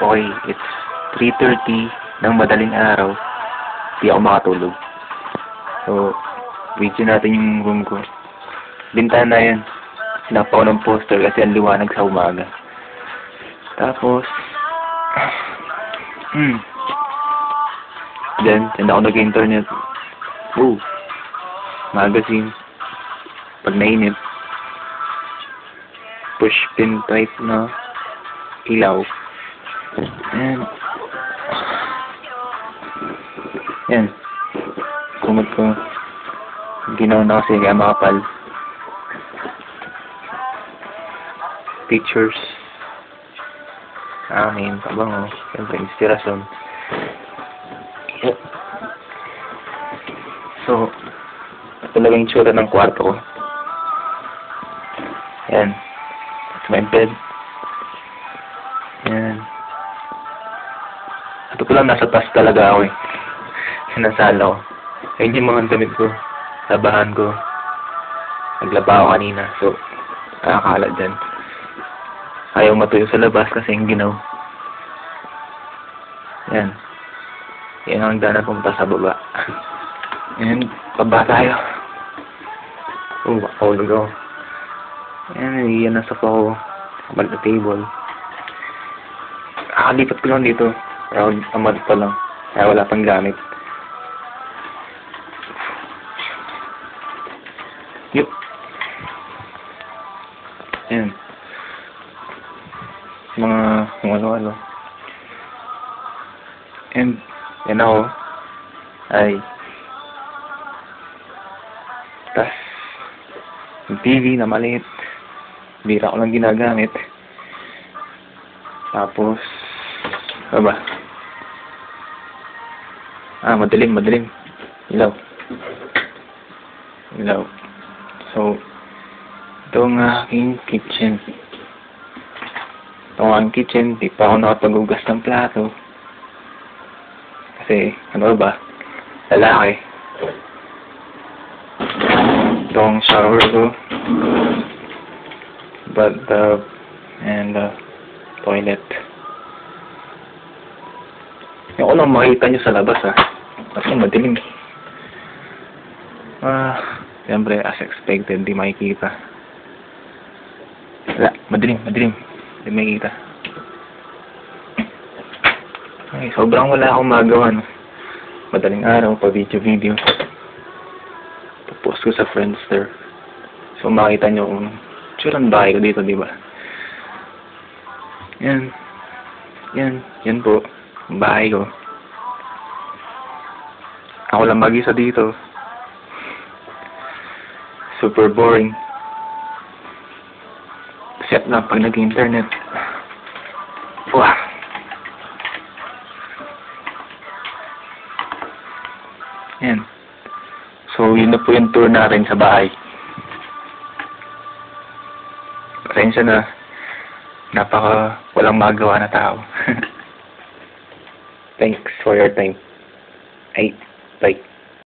Okay, it's 3:30 ng madaling araw. Di ako makatulog. So, video natin yung room ko. Bintana yan. Sinapaw ng poster kasi ang liwanag sa umaga. Tapos, Diyan ako nag-internet. Magazine. Pag nainip, push pin type na ilaw. And, yan. Kumot ko. Ginaw na kasi kaya makapal. Pictures. Amin, pabango. Siyempre, inspirasyon. Yep. So, ito talaga yung tsura ng kwarto ko. Yan. It's my bed. Yan. Ito ko lang, nasa taas talaga ako eh. Sinasala ko. Ayun yung mga damit ko. Labahan ko. Naglaba ako kanina. So, nakakalat dyan. Ayaw matuyo sa labas kasi yung ginaw. Yan. Yan ang dana pumunta sa baba. Yan. Baba tayo. Makahulog ako. Yan. Yan nasa pa ako. Kabal na table. Nakalipat ko lang dito. Pero amad pa lang. Kaya wala pang gamit. Yup. Yan. Mga kung ano-ano. And, yan ako. Ay. Tas, yung TV na maliit. Bira ko lang ginagamit. Tapos, ano ba? Madilim. Ilaw. So, ito ang aking kitchen. Ito ang kitchen. Di pa ako nakapag-ugas ng plato. Kasi, ano ba? Lalaki. Ito ang shower ko. Bathtub. And, toilet. Yung ko lang makita nyo sa labas, ha. Kasi madilim. Siyempre, as expected, di makikita. Wala, madilim. Di makikita. Ay, sobrang wala akong magawa, no. Madaling araw, pa-video. Post ko sa Friendster. So, makita nyo kung tsurang bahay ko dito, di ba? Yan po. Bahay ko. Ako lang mag-isa dito. Super boring. Set lang pag nag-internet. Wow. Yan. So, yun na po yung tour natin sa bahay. Pasensya na. Walang magawa na tao. Thanks for your time. Bye.